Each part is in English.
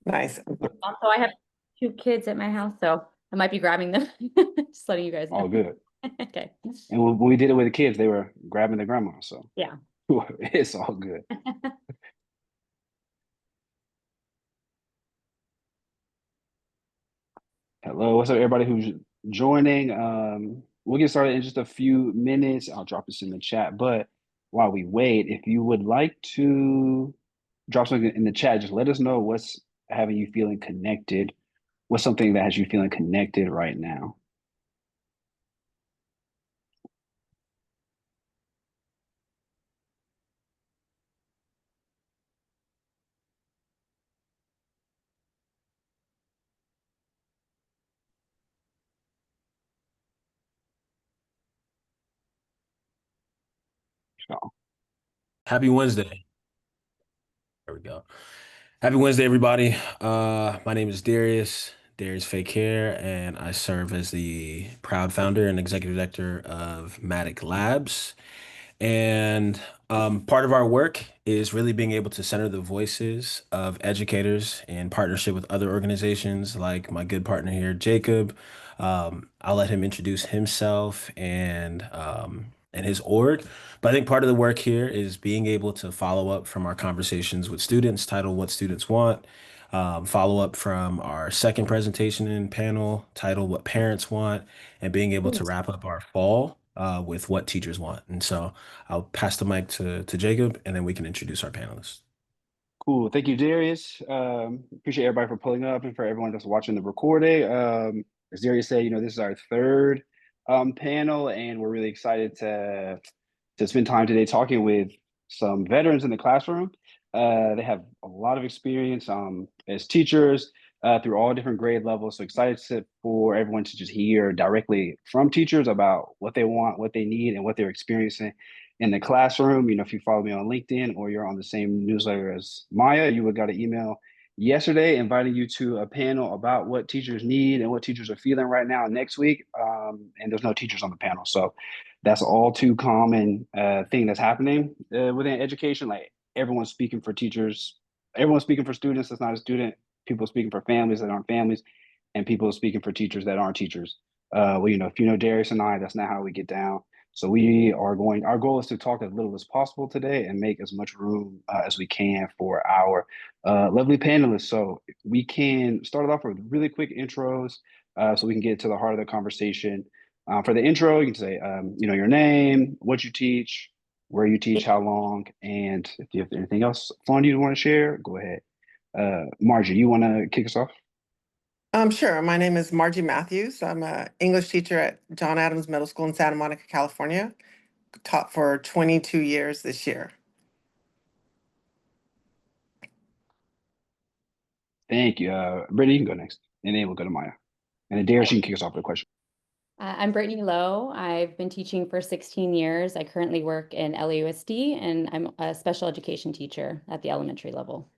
Nice. Also, I have two kids at my house, so I might be grabbing them. Just letting you guys know. All good. Okay. And when we did it with the kids, they were grabbing the grandma. So Yeah. it's all good. Hello, what's up, everybody who's joining? We'll get started in just a few minutes. I'll drop this in the chat. But while we wait, if you would like to drop something in the chat, just let us know what's having you feeling connected. What's something that has you feeling connected right now? So, Happy Wednesday. There we go. Happy Wednesday, everybody. My name is Darius Fake Hair, and I serve as the proud founder and executive director of Matic Labs. And part of our work is really being able to center the voices of educators in partnership with other organizations like my good partner here, Jacob. I'll let him introduce himself and his org. But I think part of the work here is being able to follow up from our conversations with students, titled What Students Want, follow up from our second presentation and panel, titled What Parents Want, and being able to wrap up our fall with What Teachers Want. And so I'll pass the mic to Jacob, and then we can introduce our panelists. cool. Thank you, Darius. Appreciate everybody for pulling up and for everyone that's watching the recording. As Darius said, this is our third panel, and we're really excited to spend time today talking with some veterans in the classroom. They have a lot of experience as teachers through all different grade levels. So excited for everyone to just hear directly from teachers about what they want, what they need, and what they're experiencing in the classroom. If you follow me on LinkedIn or you're on the same newsletter as Maya, you would got an email yesterday inviting you to a panel about what teachers need and what teachers are feeling right now next week. And there's no teachers on the panel. So that's all too common thing that's happening within education. Like everyone's speaking for teachers, everyone's speaking for students that's not a student, people speaking for families that aren't families, and people speaking for teachers that aren't teachers. Well, if you know Darius and I, that's not how we get down. So our goal is to talk as little as possible today and make as much room as we can for our lovely panelists. So we can start it off with really quick intros so we can get to the heart of the conversation. For the intro, you can say, your name, what you teach, where you teach, how long, and if you have anything else fun you want to share, go ahead. Margie, you want to kick us off? Sure. My name is Margie Matthews. I'm an English teacher at John Adams Middle School in Santa Monica, California. Taught for 22 years this year. Thank you. Brittany, you can go next, and then we'll go to Maya. And then Darius, you can kick us off with a question. I'm Brittany Lowe. I've been teaching for 16 years. I currently work in LAUSD, and I'm a special education teacher at the elementary level.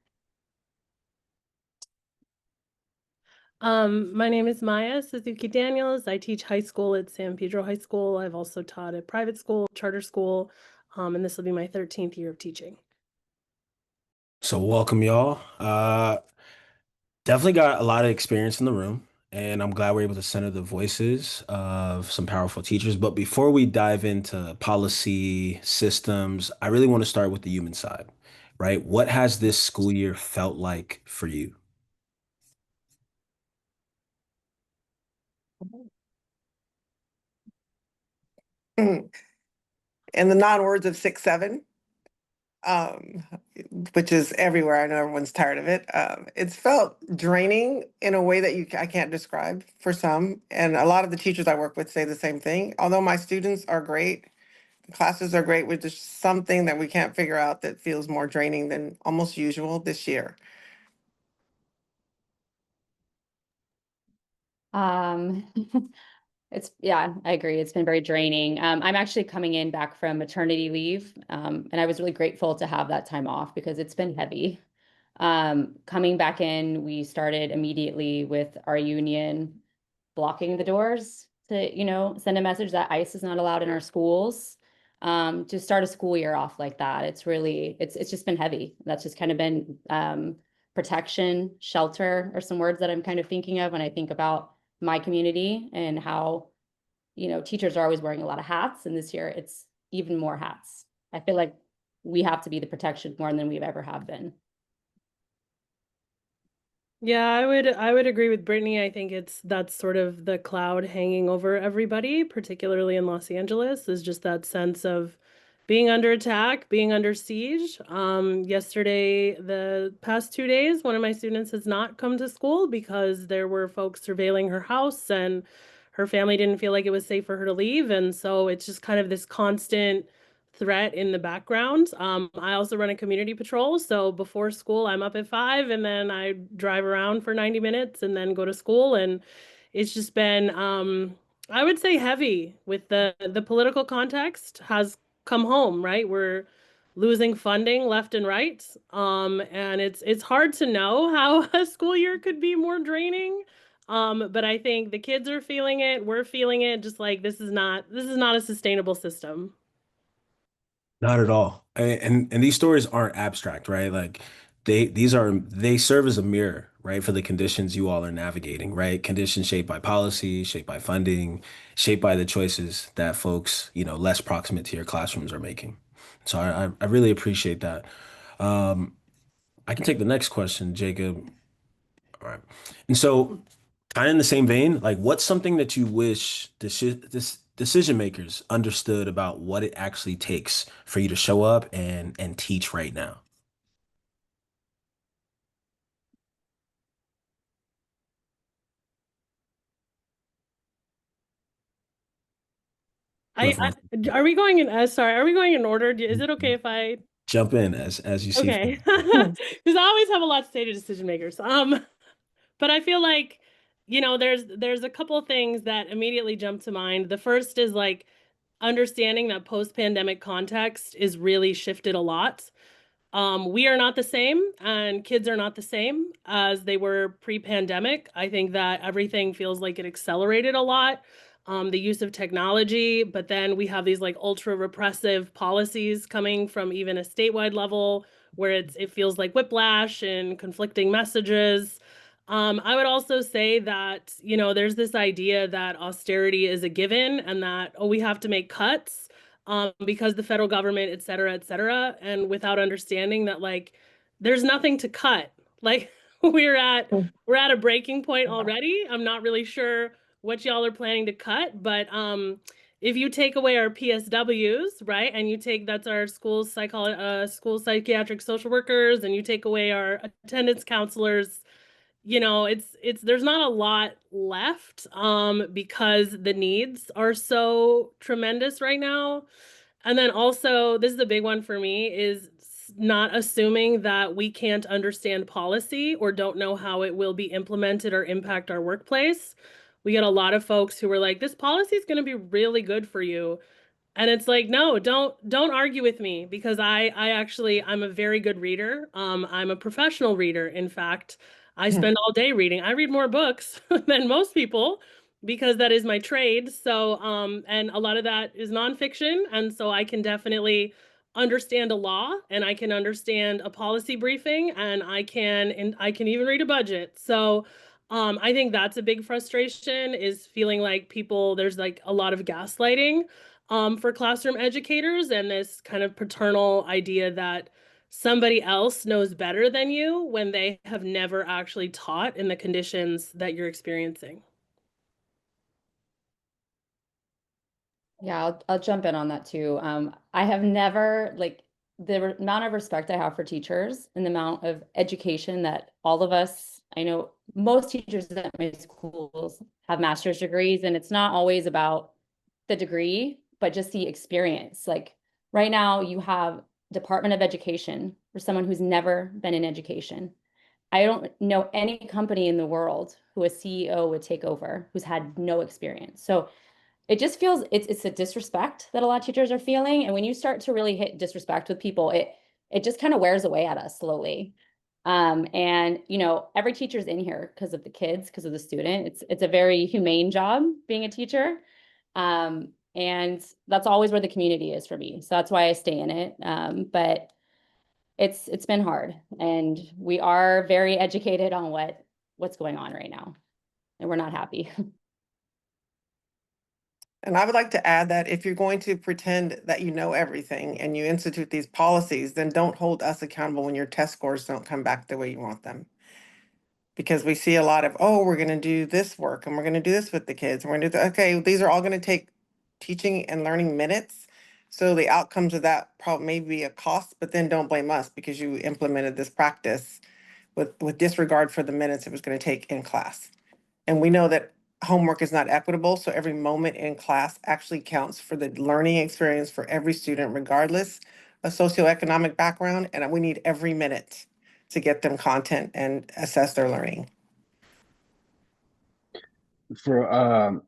My name is Maya Suzuki Daniels. I teach high school at San Pedro High School. I've also taught at private school, charter school, and this will be my 13th year of teaching. So welcome, y'all. Definitely got a lot of experience in the room, and I'm glad we're able to center the voices of some powerful teachers. But before we dive into policy systems, I really want to start with the human side, right? What has this school year felt like for you? In the non-words of 6-7, um, which is everywhere. I know everyone's tired of it. It's felt draining in a way that I can't describe for some. And a lot of the teachers I work with say the same thing. Although my students are great, classes are great, with just something that we can't figure out that feels more draining than almost usual this year. Um, yeah, I agree. It's been very draining. I'm actually coming in back from maternity leave, and I was really grateful to have that time off because it's been heavy. Coming back in, we started immediately with our union blocking the doors to, send a message that ICE is not allowed in our schools. To start a school year off like that, it's just been heavy. That's just kind of been protection, shelter are some words that I'm kind of thinking of when I think about my community and how, you know, teachers are always wearing a lot of hats, and this year it's even more hats. I feel like we have to be the protection more than we've ever have been. Yeah, I would agree with Brittany. I think that's sort of the cloud hanging over everybody, particularly in Los Angeles, is just that sense of being under attack, being under siege. Yesterday, the past 2 days, one of my students has not come to school because there were folks surveilling her house and her family didn't feel like it was safe for her to leave. And so it's just kind of this constant threat in the background. I also run a community patrol. So before school, I'm up at 5 and then I drive around for 90 minutes and then go to school. And it's just been, I would say, heavy with the political context has come home, right? We're losing funding left and right. And it's hard to know how a school year could be more draining. But I think the kids are feeling it, we're feeling it, just like this is not a sustainable system. Not at all. And these stories aren't abstract, right? Like they serve as a mirror, right, for the conditions you all are navigating, right? Conditions shaped by policy, shaped by funding, shaped by the choices that folks, you know, less proximate to your classrooms are making. So I really appreciate that. Um, I can take the next question, Jacob. All right. And so, kind of in the same vein, like, what's something that you wish this decision makers understood about what it actually takes for you to show up and teach right now? Feel free. Are we going in, sorry, are we going in order? Is it okay if I, Jump in as you see okay. fit. Because I always have a lot to say to decision makers. But I feel like, you know, there's a couple of things that immediately jump to mind. The first is like understanding that post-pandemic context is really shifted a lot. We are not the same, and kids are not the same as they were pre-pandemic. I think that everything feels like it accelerated a lot. The use of technology, but then we have these like ultra repressive policies coming from even a statewide level where it feels like whiplash and conflicting messages. I would also say that, you know, there's this idea that austerity is a given and that, oh, we have to make cuts because the federal government, et cetera, and without understanding that like there's nothing to cut. Like we're at a breaking point already. I'm not really sure what y'all are planning to cut, but if you take away our PSWs, right, and you take that's our school psychiatric social workers, and you take away our attendance counselors, you know, it's there's not a lot left because the needs are so tremendous right now. And then also, this is a big one for me, is not assuming that we can't understand policy or don't know how it will be implemented or impact our workplace. We get a lot of folks who are like, this policy is going to be really good for you. And it's like, no, don't argue with me because I actually I'm a very good reader. I'm a professional reader. In fact, I spend all day reading. I read more books than most people because that is my trade. So and a lot of that is nonfiction. And so I can definitely understand a law and I can understand a policy briefing and I can even read a budget. So I think that's a big frustration is feeling like there's like a lot of gaslighting for classroom educators and this kind of paternal idea that somebody else knows better than you when they have never actually taught in the conditions that you're experiencing. Yeah, I'll jump in on that too. I have never like the amount of respect I have for teachers and the amount of education that all of us, I know most teachers at my schools have master's degrees, and it's not always about the degree, but just the experience. Like right now, you have Department of Education for someone who's never been in education. I don't know any company in the world who a CEO would take over who's had no experience. So it just feels it's a disrespect that a lot of teachers are feeling. And when you start to really hit disrespect with people, it just kind of wears away at us slowly. And you know, every teacher's in here because of the kids, because of the student. It's a very humane job being a teacher. And that's always where the community is for me. So that's why I stay in it. But It's been hard, and we are very educated on what's going on right now, and we're not happy. And I would like to add that if you're going to pretend that you know everything and you institute these policies, then don't hold us accountable when your test scores don't come back the way you want them. Because we see a lot of, oh, we're going to do this work and we're going to do this with the kids. And we're going to do, okay, these are all going to take teaching and learning minutes. So the outcomes of that probably may be a cost, but then don't blame us because you implemented this practice with disregard for the minutes it was going to take in class. And we know that homework is not equitable, so every moment in class actually counts for the learning experience for every student, regardless of socioeconomic background, and we need every minute to get them content and assess their learning. For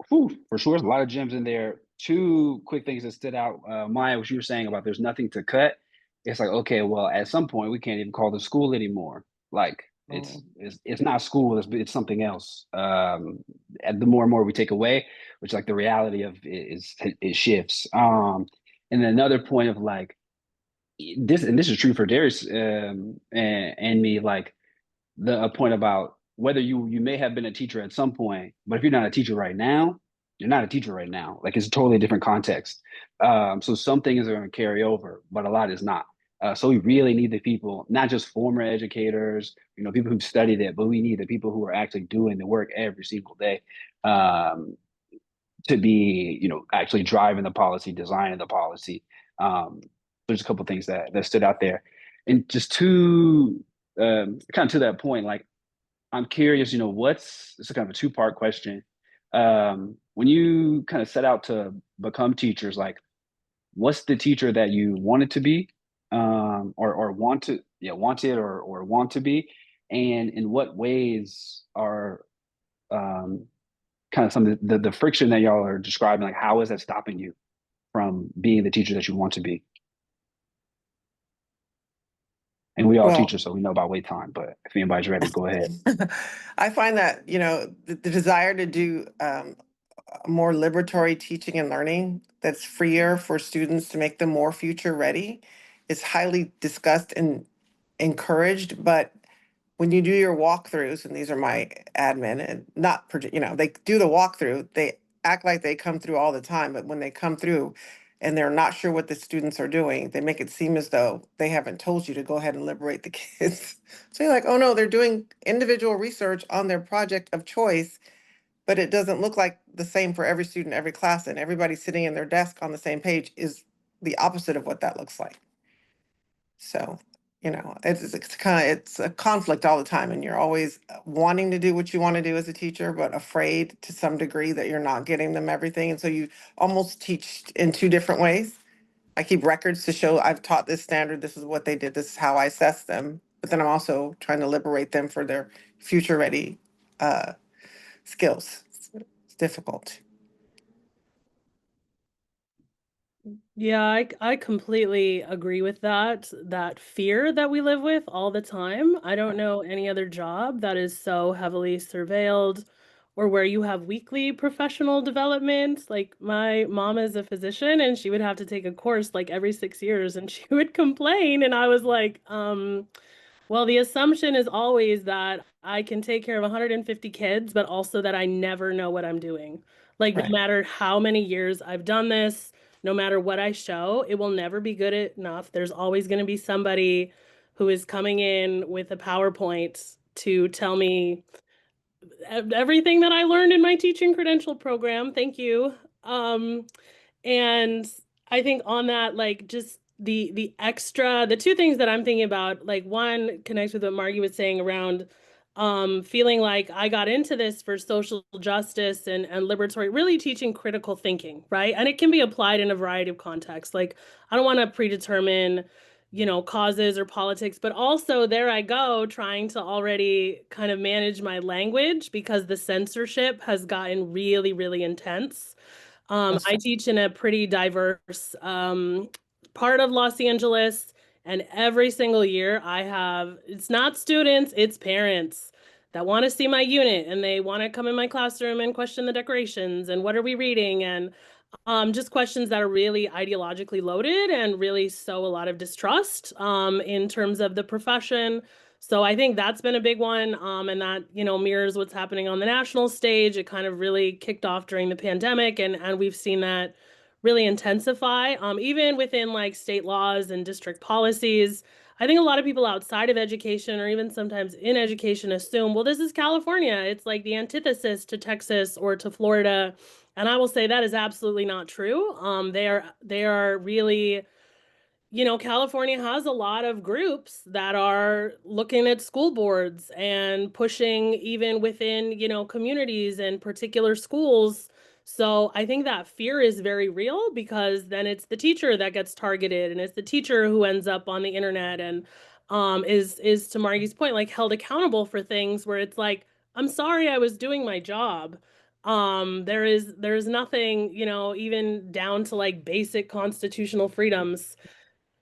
sure, there's a lot of gems in there. Two quick things that stood out. Maya, what you were saying about there's nothing to cut. It's like, okay, well, at some point we can't even call the school anymore. Like it's not school, it's something else. And the more and more we take away, which like the reality of it shifts. And then another point of like this, and this is true for Darius and me, like the a point about whether you may have been a teacher at some point, but if you're not a teacher right now, you're not a teacher right now. Like it's a totally different context. So some things are going to carry over, but a lot is not. So we really need the people, not just former educators, people who've studied it, but we need the people who are actually doing the work every single day to be, actually driving the policy, designing the policy. There's a couple of things that stood out there, and just to kind of to that point, like I'm curious, it's a kind of a two-part question. When you kind of set out to become teachers, like what's the teacher that you wanted to be, or want to be, and in what ways are kind of some of the friction that y'all are describing, like how is that stopping you from being the teacher that you want to be? And we all Well, teachers, so we know about wait time, but if anybody's ready, go ahead. I find that, the desire to do more liberatory teaching and learning that's freer for students to make them more future ready is highly discussed and encouraged. But when you do your walkthroughs, and these are my admin, and not, they do the walkthrough, they act like they come through all the time, but when they come through and they're not sure what the students are doing, they make it seem as though they haven't told you to go ahead and liberate the kids. So you're like, oh no, they're doing individual research on their project of choice, but it doesn't look like the same for every student, every class, and everybody sitting in their desk on the same page is the opposite of what that looks like. So, it's a conflict all the time, and you're always wanting to do what you want to do as a teacher, but afraid to some degree that you're not getting them everything. And so you almost teach in two different ways. I keep records to show I've taught this standard, this is what they did, this is how I assess them. But then I'm also trying to liberate them for their future ready skills. It's difficult. Yeah, I completely agree with that fear that we live with all the time. I don't know any other job that is so heavily surveilled or where you have weekly professional development. Like my mom is a physician and she would have to take a course like every 6 years and she would complain. And I was like, well, the assumption is always that I can take care of 150 kids, but also that I never know what I'm doing. Like, no Right. matter how many years I've done this, no matter what I show, it will never be good enough. There's always going to be somebody who is coming in with a PowerPoint to tell me everything that I learned in my teaching credential program. Thank you. And I think on that, like just the two things that I'm thinking about, like one connects with what Margie was saying around feeling like I got into this for social justice and liberatory, really teaching critical thinking, right? And it can be applied in a variety of contexts. Like I don't want to predetermine, causes or politics, but also there I go trying to already kind of manage my language because the censorship has gotten really, really intense. I teach in a pretty diverse part of Los Angeles, and every single year it's not students, it's parents that want to see my unit and they want to come in my classroom and question the decorations and what are we reading. And Just questions that are really ideologically loaded and really sow a lot of distrust in terms of the profession. So I think that's been a big one, and that, you know, mirrors what's happening on the national stage. It kind of really kicked off during the pandemic, and we've seen that really intensify, even within like state laws and district policies. I think a lot of people outside of education, or even sometimes in education, assume, well, this is California. It's like the antithesis to Texas or to Florida. And I will say that is absolutely not true. They are really, you know, California has a lot of groups that are looking at school boards and pushing even within, you know, communities and particular schools. So I think that fear is very real, because then it's the teacher that gets targeted, and it's the teacher who ends up on the internet and is to Margie's point, like held accountable for things where it's like, I'm sorry, I was doing my job. There is nothing, you know, even down to like basic constitutional freedoms.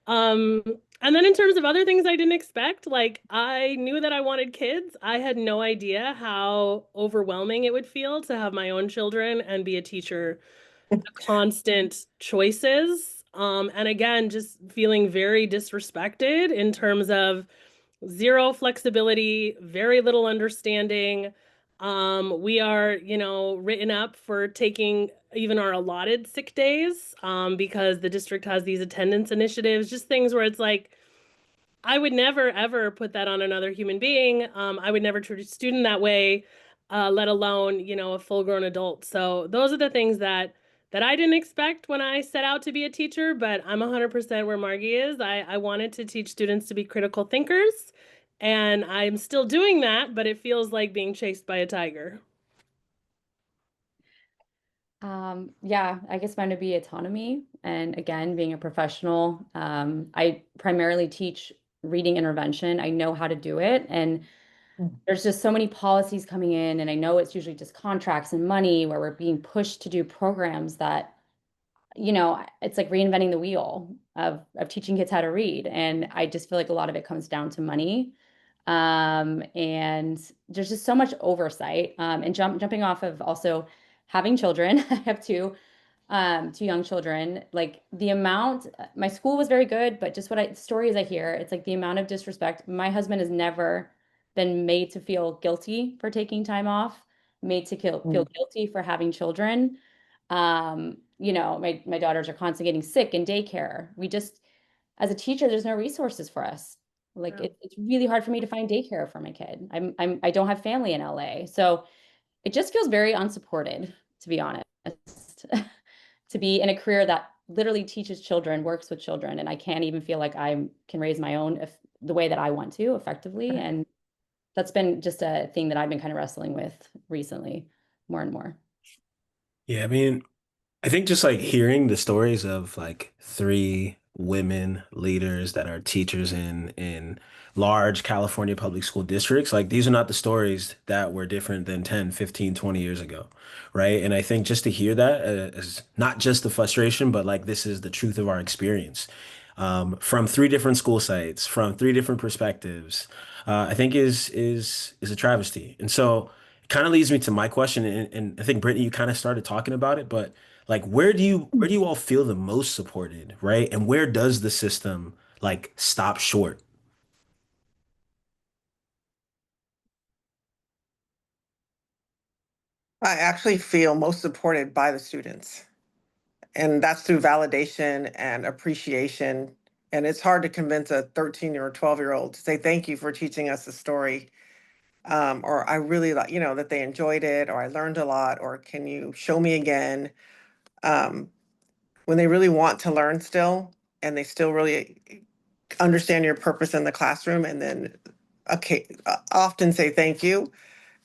um, and then in terms of other things I didn't expect, like I knew that I wanted kids. I had no idea how overwhelming it would feel to have my own children and be a teacher. The constant choices. And again, just feeling very disrespected in terms of zero flexibility, very little understanding. We are, you know, written up for taking even our allotted sick days, because the district has these attendance initiatives, just things where it's like, I would never ever put that on another human being. I would never treat a student that way, let alone, you know, a full-grown adult. So those are the things that I didn't expect when I set out to be a teacher, but I'm 100% where Margie is. I wanted to teach students to be critical thinkers, and I'm still doing that, but it feels like being chased by a tiger. Yeah, I guess mine would be autonomy. And again, being a professional, I primarily teach reading intervention. I know how to do it. And there's just so many policies coming in. And I know it's usually just contracts and money where we're being pushed to do programs that, you know, it's like reinventing the wheel of teaching kids how to read. And I just feel like a lot of it comes down to money. And there's just so much oversight. And jumping off of also having children, I have two young children. Like the amount, my school was very good, but just stories I hear, it's like the amount of disrespect. My husband has never been made to feel guilty for taking time off, made to feel guilty for having children. You know, my daughters are constantly getting sick in daycare. We just, as a teacher, there's no resources for us. Like Yeah. it's really hard for me to find daycare for my kid. I don't have family in LA. So it just feels very unsupported, to be honest, to be in a career that literally teaches children, works with children, and I can't even feel like I can raise my own if the way that I want to effectively. And that's been just a thing that I've been kind of wrestling with recently, more and more. Yeah, I mean, I think just like hearing the stories of like three women leaders that are teachers in large California public school districts, like these are not the stories that were different than 10, 15, 20 years ago, right? And I think just to hear that is not just the frustration, but like this is the truth of our experience. From three different school sites, from three different perspectives, I think is a travesty. And so it kind of leads me to my question, and I think Brittany, you kind of started talking about it, but like where do you all feel the most supported, right? And where does the system like stop short? I actually feel most supported by the students. And that's through validation and appreciation. And it's hard to convince a 13 or 12-year-old to say, thank you for teaching us a story. Or I really like, you know, that they enjoyed it, or I learned a lot, or can you show me again? Um, when they really want to learn still, and they still really understand your purpose in the classroom, and then okay, often say thank you.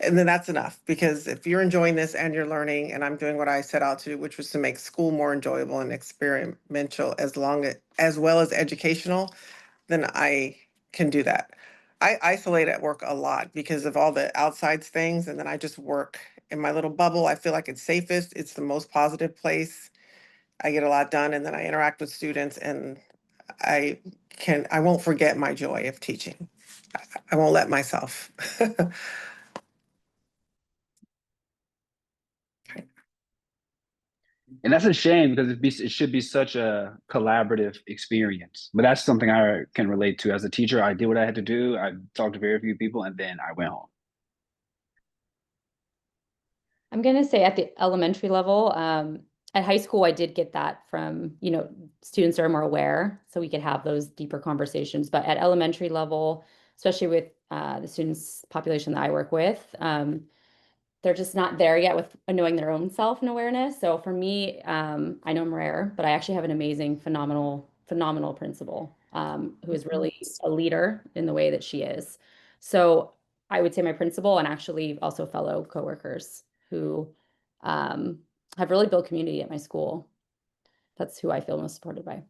And then that's enough, because if you're enjoying this and you're learning, and I'm doing what I set out to do, which was to make school more enjoyable and experimental as well as educational, then I can do that. I isolate at work a lot because of all the outside things, and then I just work in my little bubble. I feel like it's safest. It's the most positive place. I get a lot done, and then I interact with students, and I I won't forget my joy of teaching. I won't let myself. And that's a shame because it should be such a collaborative experience. But that's something I can relate to. As a teacher, I did what I had to do. I talked to very few people, and then I went home. I'm gonna say at the elementary level, at high school, I did get that from, students are more aware, so we could have those deeper conversations. But at elementary level, especially with the students population that I work with, they're just not there yet with knowing their own self and awareness. So for me, I know I'm rare, but I actually have an amazing, phenomenal principal who is really a leader in the way that she is. So I would say my principal and actually also fellow coworkers who um, have really built community at my school. That's who I feel most supported by.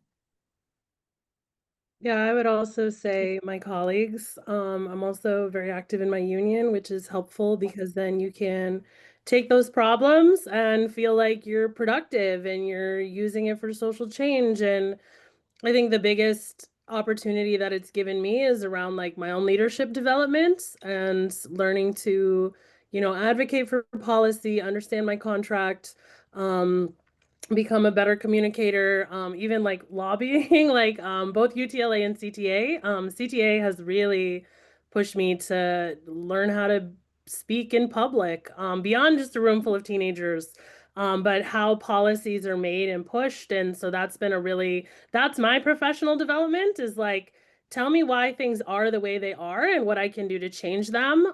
Yeah, I would also say my colleagues. I'm also very active in my union, which is helpful because then you can take those problems and feel like you're productive and you're using it for social change. And I think the biggest opportunity that it's given me is around like my own leadership development and learning to, advocate for policy, understand my contract, become a better communicator, even like lobbying, like both UTLA and CTA. CTA has really pushed me to learn how to speak in public, beyond just a room full of teenagers, but how policies are made and pushed. And so that's my professional development is like, tell me why things are the way they are and what I can do to change them.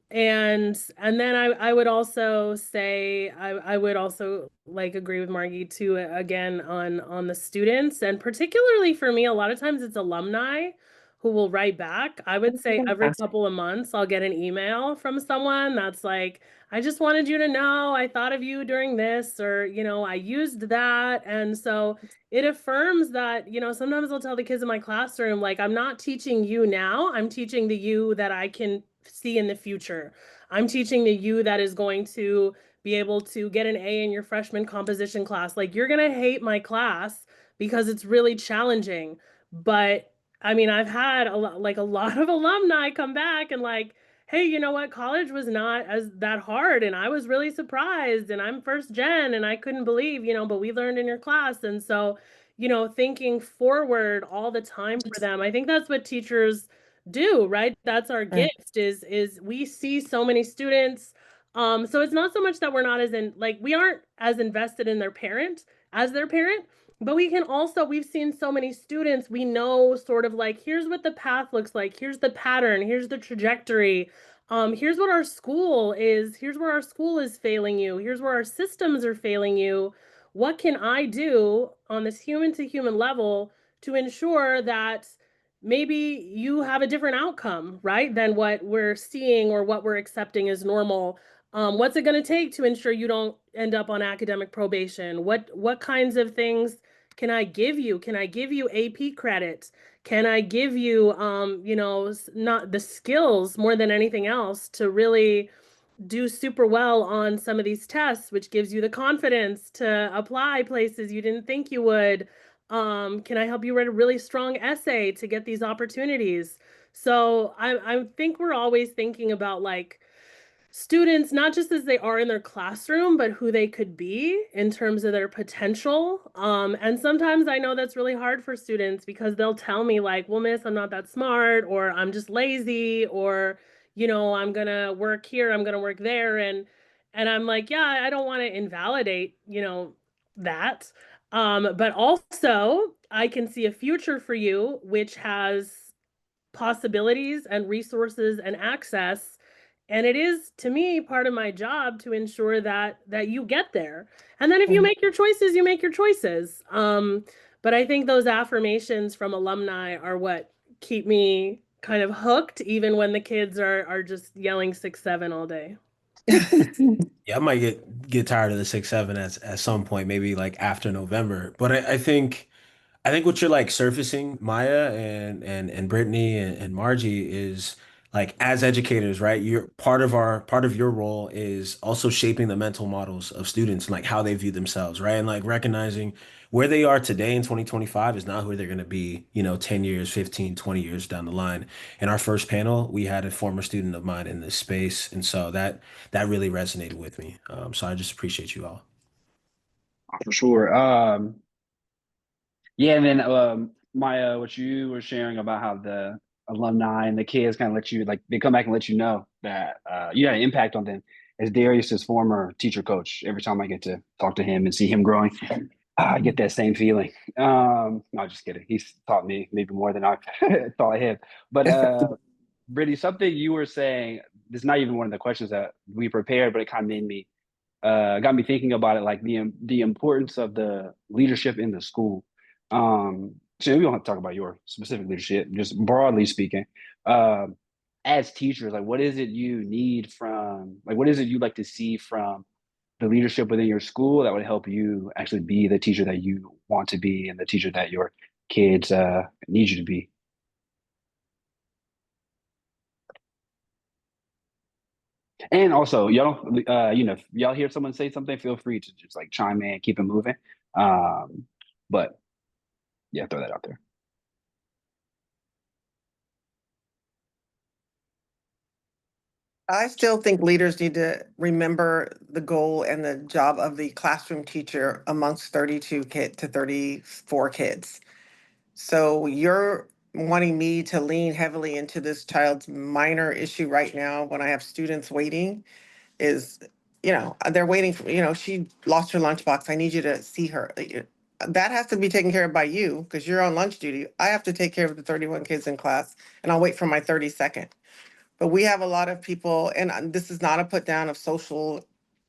And then I would also say I would also like agree with Margie too, again on the students, and particularly for me a lot of times it's alumni who will write back. I would say every couple of months I'll get an email from someone that's like, I just wanted you to know I thought of you during this, or I used that. And so it affirms that, sometimes I'll tell the kids in my classroom, like, I'm not teaching you now, I'm teaching the you that I can see in the future. I'm teaching the you that is going to be able to get an A in your freshman composition class. Like, you're going to hate my class because it's really challenging. But I mean, I've had a lot of alumni come back and like, hey, you know what? College was not as that hard. And I was really surprised. And I'm first gen and I couldn't believe, but we learned in your class. And so, thinking forward all the time for them. I think that's what teachers do, right? That's our gift is we see so many students. So it's not so much that we're not as in like we aren't as invested in their parent as their parent, but we've seen so many students, we know sort of like, here's what the path looks like, here's the pattern, here's the trajectory. Here's what our school is, here's where our school is failing you, here's where our systems are failing you. What can I do on this human to human level to ensure that maybe you have a different outcome, right, than what we're seeing or what we're accepting as normal. What's it going to take to ensure you don't end up on academic probation? What kinds of things can I give you? Can I give you AP credit? Can I give you, not the skills more than anything else to really do super well on some of these tests, which gives you the confidence to apply places you didn't think you would. Can I help you write a really strong essay to get these opportunities? So I think we're always thinking about like students, not just as they are in their classroom, but who they could be in terms of their potential. And sometimes I know that's really hard for students because they'll tell me like, well, miss, I'm not that smart, or I'm just lazy, or, I'm gonna work here, I'm gonna work there. And I'm like, yeah, I don't want to invalidate, that. But also I can see a future for you, which has possibilities and resources and access, and it is to me part of my job to ensure that you get there. And then if you make your choices, you make your choices. But I think those affirmations from alumni are what keep me kind of hooked even when the kids are just yelling 6-7 all day. Yeah, I might get tired of the 6-7 at some point, maybe like after November. But I think what you're like surfacing, Maya and Brittany and Margie, is like as educators, right? You're part of your role is also shaping the mental models of students and like how they view themselves, right? And like recognizing where they are today in 2025 is not who they're going to be, 10 years, 15, 20 years down the line. In our first panel, we had a former student of mine in this space, and so that really resonated with me. So I just appreciate you all. For sure. Yeah, and then my what you were sharing about how the alumni and the kids kind of let you like they come back and let you know that you had an impact on them. As Darius's former teacher coach, every time I get to talk to him and see him growing, I get that same feeling. No, just kidding. He's taught me maybe more than I taught him. But Brittany, something you were saying, this is not even one of the questions that we prepared, but it kind of made me got me thinking about it, like the importance of the leadership in the school. So we don't have to talk about your specific leadership, just broadly speaking. Um, as teachers, like what is it you need from, like what is it you like to see from the leadership within your school that would help you actually be the teacher that you want to be and the teacher that your kids need you to be? And also, y'all, if y'all hear someone say something, feel free to just like chime in, keep it moving. Um, but yeah, throw that out there. I still think leaders need to remember the goal and the job of the classroom teacher amongst 32 kid to 34 kids. So you're wanting me to lean heavily into this child's minor issue right now when I have students waiting is, they're waiting for, she lost her lunchbox. I need you to see her. That has to be taken care of by you because you're on lunch duty. I have to take care of the 31 kids in class and I'll wait for my 32nd. But we have a lot of people, and this is not a put down of social,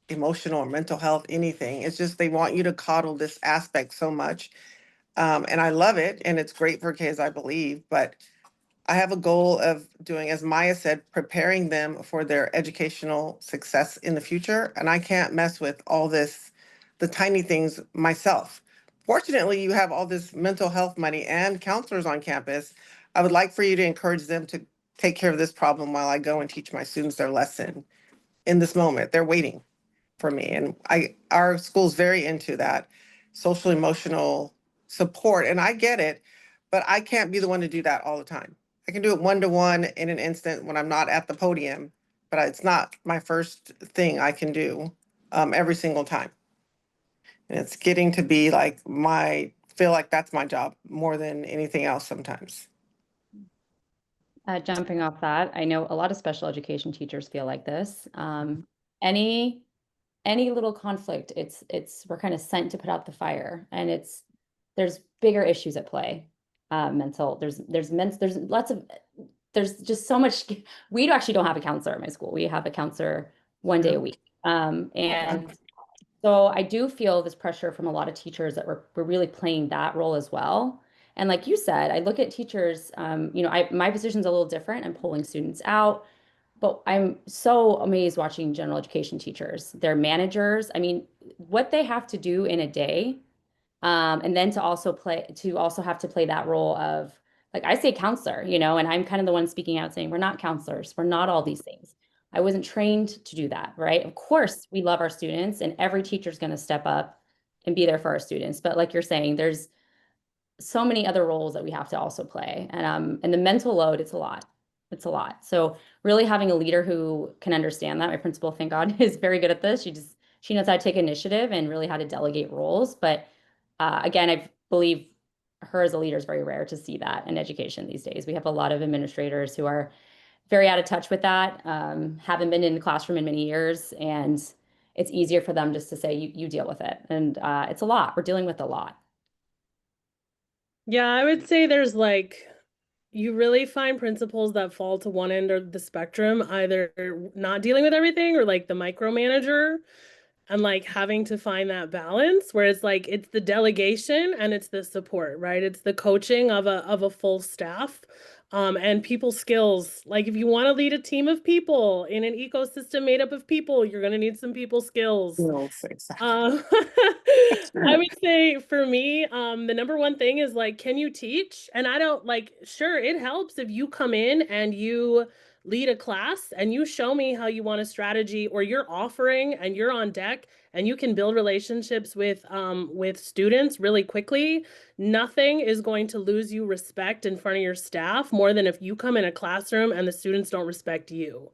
emotional, or mental health, anything. It's just they want you to coddle this aspect so much. And I love it, and it's great for kids, I believe. But I have a goal of doing, as Maya said, preparing them for their educational success in the future. And I can't mess with all this, the tiny things myself. Fortunately, you have all this mental health money and counselors on campus. I would like for you to encourage them to take care of this problem while I go and teach my students their lesson in this moment. They're waiting for me. And our school's very into that social emotional support. And I get it, but I can't be the one to do that all the time. I can do it one to one in an instant when I'm not at the podium, but it's not my first thing I can do every single time. And it's getting to be like feel like that's my job more than anything else sometimes. Jumping off that, I know a lot of special education teachers feel like this. Any any little conflict, we're kind of sent to put out the fire, and there's bigger issues at play. Mental, there's lots of there's just so much. We actually don't have a counselor at my school. We have a counselor one day a week. And so I do feel this pressure from a lot of teachers that we're really playing that role as well. And like you said, I look at teachers, my position's a little different. I'm pulling students out, but I'm so amazed watching general education teachers, their managers. I mean, what they have to do in a day, and then to also have to play that role of, like I say counselor, and I'm kind of the one speaking out saying we're not counselors, we're not all these things. I wasn't trained to do that, right? Of course, we love our students, and every teacher is going to step up and be there for our students. But like you're saying, there's so many other roles that we have to also play. And the mental load, it's a lot. It's a lot. So really having a leader who can understand that, my principal, thank God, is very good at this. She knows how to take initiative and really how to delegate roles. But again, I believe her as a leader is very rare to see that in education these days. We have a lot of administrators who are very out of touch with that, haven't been in the classroom in many years, and it's easier for them just to say, you deal with it. And it's a lot. We're dealing with a lot. Yeah, I would say there's like, you really find principals that fall to one end of the spectrum, either not dealing with everything or like the micromanager, and like having to find that balance where it's like it's the delegation and it's the support, right? It's the coaching of a full staff. And people skills. Like if you want to lead a team of people in an ecosystem made up of people, you're going to need some people skills. Yes, exactly. I would say for me, the number one thing is like, can you teach? And I don't like, sure, it helps if you come in and you lead a class and you show me how you want a strategy, or you're offering and you're on deck and you can build relationships with students really quickly. Nothing is going to lose you respect in front of your staff more than if you come in a classroom and the students don't respect you.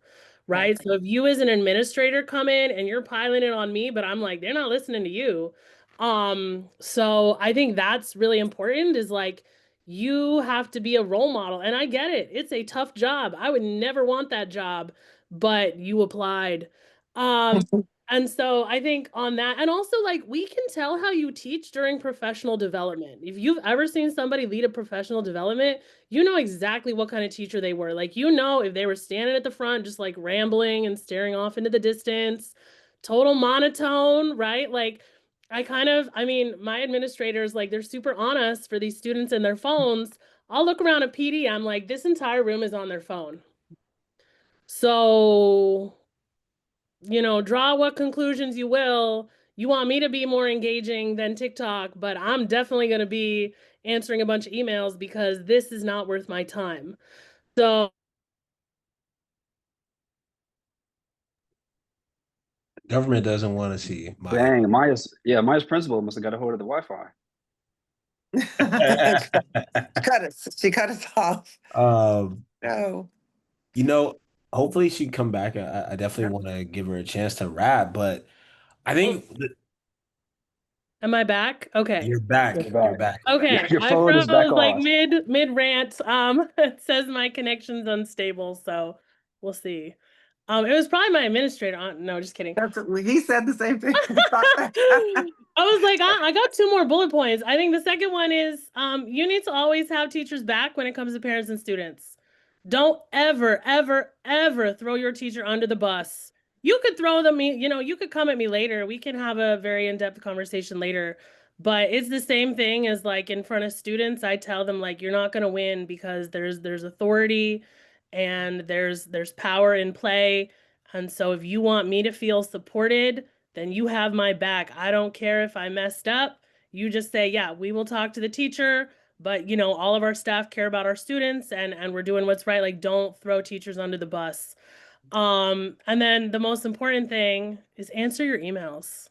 Right. Right. So if you as an administrator come in and you're piling it on me, but I'm like, they're not listening to you. So I think that's really important is like you have to be a role model. And I get it. It's a tough job. I would never want that job, but you applied. Um, and so I think on that, and also like we can tell how you teach during professional development. If you've ever seen somebody lead a professional development, you know exactly what kind of teacher they were. Like, you know, if they were standing at the front, just like rambling and staring off into the distance, total monotone, right? Like, I mean, my administrators, like, they're super honest for these students and their phones. I'll look around at PD, I'm like, this entire room is on their phone. So, you know, draw what conclusions you will. You want me to be more engaging than TikTok, but I'm definitely going to be answering a bunch of emails because this is not worth my time. So, Government doesn't want to see my. Dang, Maya's principal must have got a hold of the Wi-Fi. She cut us off. um, No. you know, hopefully she come back. I definitely want to give her a chance to rap, but I oh, think am I back? Okay. you're back. You're You're back. back. Okay, Your I phone is back froze like on. mid rant. It says my connection's unstable, so we'll see. It was probably my administrator. No, just kidding. He said the same thing. We thought that. I was like, I got two more bullet points. I think the second one is you need to always have teachers back when it comes to parents and students. Don't ever, ever, ever throw your teacher under the bus. You could throw them, you know, you could come at me later. We can have a very in-depth conversation later. But it's the same thing as like in front of students. I tell them like you're not gonna win because there's authority and there's power in play. And so if you want me to feel supported, then you have my back. I don't care if I messed up. You just say, yeah, we will talk to the teacher, but you know, all of our staff care about our students and we're doing what's right. Like, don't throw teachers under the bus. And then the most important thing is answer your emails.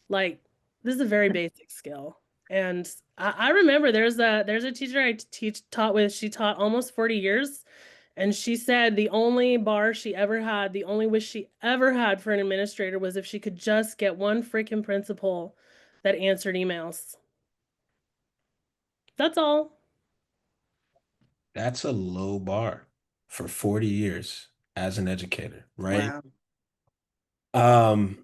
Like, this is a very basic skill. And I remember there's a teacher I taught with, she taught almost 40 years. And she said the only bar she ever had, the only wish she ever had for an administrator was if she could just get one freaking principal that answered emails. That's all. That's a low bar for 40 years as an educator, right? Wow. Um,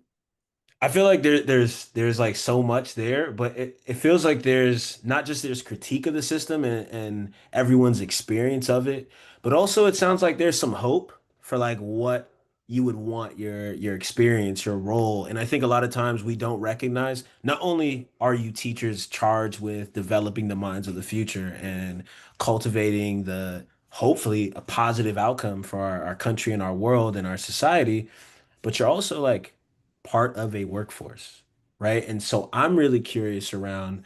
I feel like there's like so much there, but it feels like there's not just there's critique of the system and everyone's experience of it, but also it sounds like there's some hope for like what you would want your experience, your role. And I think a lot of times we don't recognize not only are you teachers charged with developing the minds of the future and cultivating the hopefully a positive outcome for our country and our world and our society, but you're also like part of a workforce, right? And so I'm really curious around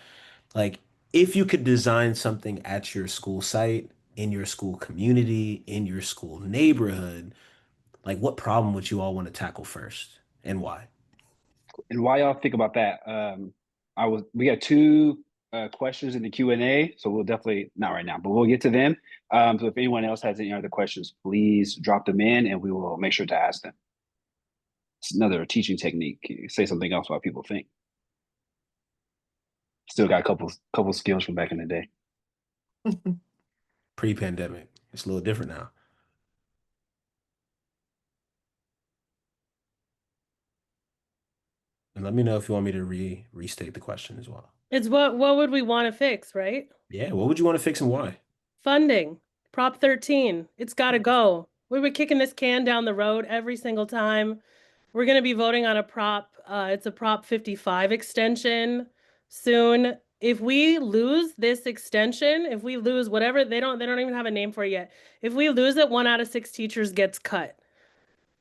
like if you could design something at your school site, in your school community, in your school neighborhood, like what problem would you all want to tackle first and why? And while y'all think about that, we got two questions in the Q&A, so we'll definitely not right now, but we'll get to them. So if anyone else has any other questions, please drop them in and we will make sure to ask them. It's another teaching technique. Say something else while people think. Still got a couple skills from back in the day. Pre-pandemic. It's a little different now. And let me know if you want me to restate the question as well. It's what would we want to fix, right? Yeah, what would you want to fix and why? Funding. Prop 13. It's got to go. We were kicking this can down the road every single time. We're going to be voting on a prop. It's a Prop 55 extension soon. If we lose this extension, if we lose whatever, they don't even have a name for it yet. If we lose it, 1 out of 6 teachers gets cut.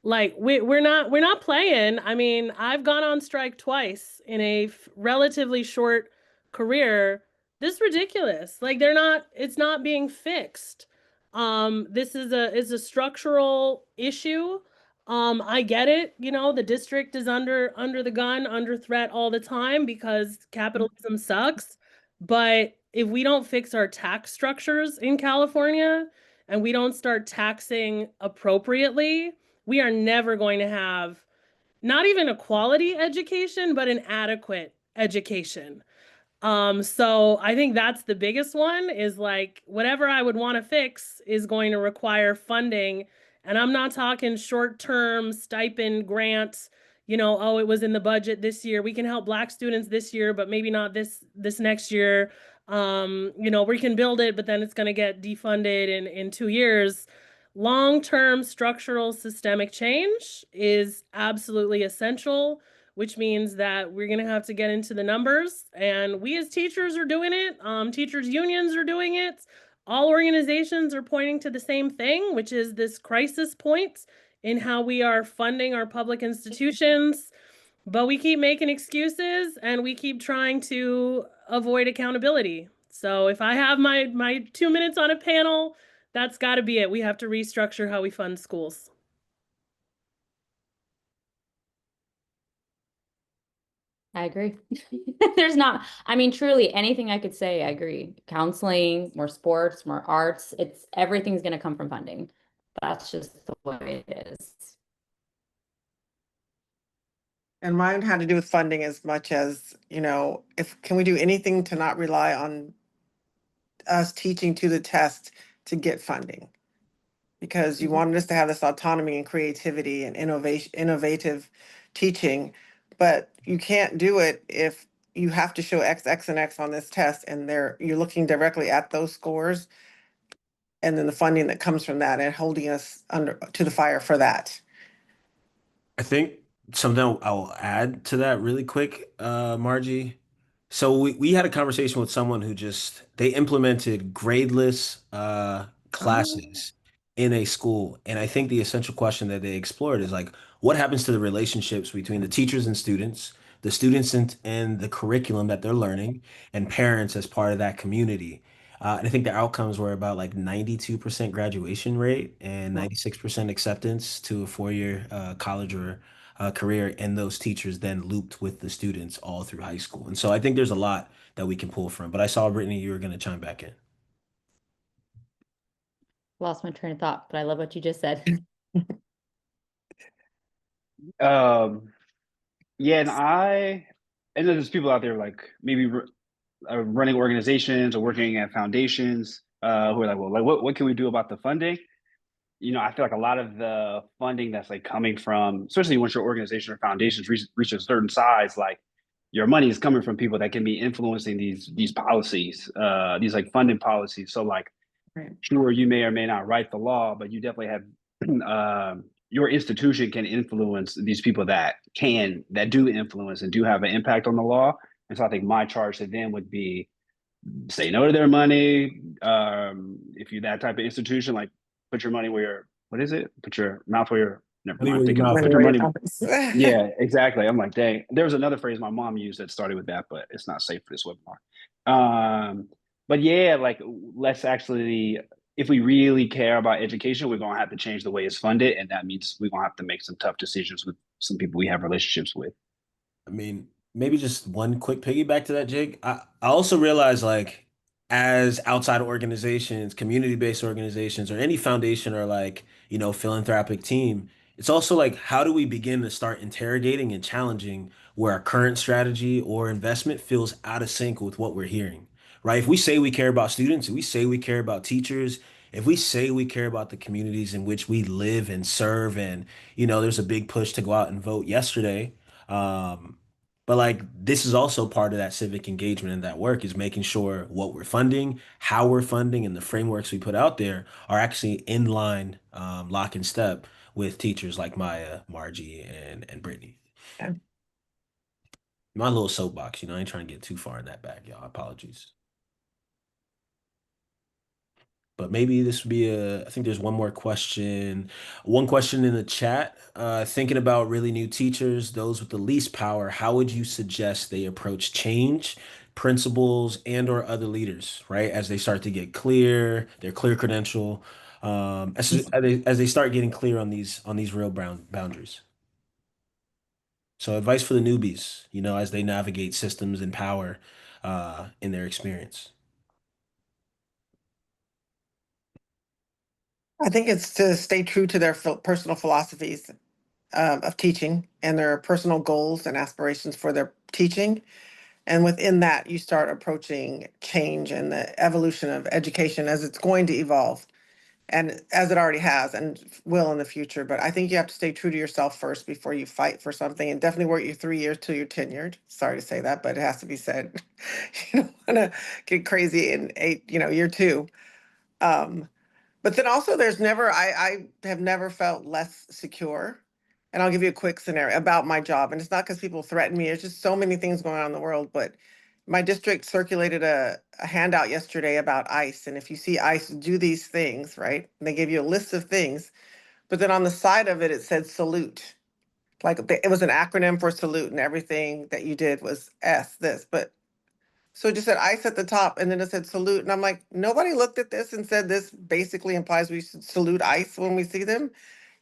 Like we're not playing. I mean, I've gone on strike twice in a relatively short career. This is ridiculous. Like it's not being fixed. This is a structural issue. I get it, you know, the district is under the gun, under threat all the time because capitalism sucks. But if we don't fix our tax structures in California and we don't start taxing appropriately, we are never going to have not even a quality education, but an adequate education. So I think that's the biggest one, is like whatever I would want to fix is going to require funding. And I'm not talking short-term stipend grants, oh, it was in the budget this year. We can help Black students this year, but maybe not this next year. We can build it, but then it's going to get defunded in 2 years. Long-term structural systemic change is absolutely essential, which means that we're going to have to get into the numbers. And we as teachers are doing it. Teachers unions are doing it. All organizations are pointing to the same thing, which is this crisis point in how we are funding our public institutions. But we keep making excuses and we keep trying to avoid accountability. So if I have my 2 minutes on a panel, that's got to be it. We have to restructure how we fund schools. I agree. There's not, I mean, truly anything I could say, I agree. Counseling, more sports, more arts, everything's going to come from funding. That's just the way it is. And mine had to do with funding as much as, can we do anything to not rely on us teaching to the test to get funding? Because you wanted us to have this autonomy and creativity and innovative teaching, but you can't do it if you have to show X, X, and X on this test, and you're looking directly at those scores, and then the funding that comes from that, and holding us under to the fire for that. I think something I'll add to that really quick, Margie. So we had a conversation with someone who they implemented gradeless Oh, classes in a school. And I think the essential question that they explored is like, what happens to the relationships between the teachers and students, the students and the curriculum that they're learning, and parents as part of that community? And I think the outcomes were about like 92% graduation rate and 96% acceptance to a four-year college or career, and those teachers then looped with the students all through high school. And so I think there's a lot that we can pull from. But I saw, Brittany, you were going to chime back in. Lost my train of thought, but I love what you just said. Yeah, and then there's people out there like maybe running organizations or working at foundations who are like, well, like what can we do about the funding? I feel like a lot of the funding that's like coming from, especially once your organization or foundations reach a certain size, like your money is coming from people that can be influencing these policies, these like funding policies. So like, right. sure, you may or may not write the law, but you definitely have your institution can influence these people that do influence and do have an impact on the law. And so I think my charge to them would be say no to their money. If you're that type of institution, like put your money where what is it? Put your mouth where your, never Money mind. where your mouth Put Money your where your money. mouth is. Yeah, exactly. I'm like, dang. There was another phrase my mom used that started with that, but it's not safe for this webinar. But yeah, like let's actually, if we really care about education, we're gonna have to change the way it's funded, and that means we're gonna have to make some tough decisions with some people we have relationships with. I mean, maybe just one quick piggyback to that, Jake. I also realize like as outside organizations, community-based organizations, or any foundation or like, philanthropic team, it's also like how do we begin to start interrogating and challenging where our current strategy or investment feels out of sync with what we're hearing, right? If we say we care about students, if we say we care about teachers, if we say we care about the communities in which we live and serve, and there's a big push to go out and vote yesterday. But like this is also part of that civic engagement and that work is making sure what we're funding, how we're funding, and the frameworks we put out there are actually in line, lock and step with teachers like Maya, Margie, and Brittany. Yeah. My little soapbox, I ain't trying to get too far in that bag, y'all. Apologies. But maybe this would be I think there's one more question. One question in the chat. Thinking about really new teachers, those with the least power, how would you suggest they approach change, principals, and or other leaders, right? As they start to get clear, their clear credential, as they start getting clear on these real boundaries. So advice for the newbies, as they navigate systems and power in their experience. I think it's to stay true to their personal philosophies of teaching and their personal goals and aspirations for their teaching. And within that, you start approaching change and the evolution of education as it's going to evolve, and as it already has and will in the future. But I think you have to stay true to yourself first before you fight for something, and definitely work your 3 years till you're tenured. Sorry to say that, but it has to be said. You don't want to get crazy in year two. Um, but then also I have never felt less secure. And I'll give you a quick scenario about my job. And it's not because people threaten me. There's just so many things going on in the world. But my district circulated a handout yesterday about ICE. And if you see ICE do these things, right? And they gave you a list of things. But then on the side of it, it said salute. It was an acronym for salute, and everything that you did was this. But so it just said ICE at the top, and then it said salute. And I'm like, nobody looked at this and said this basically implies we should salute ICE when we see them.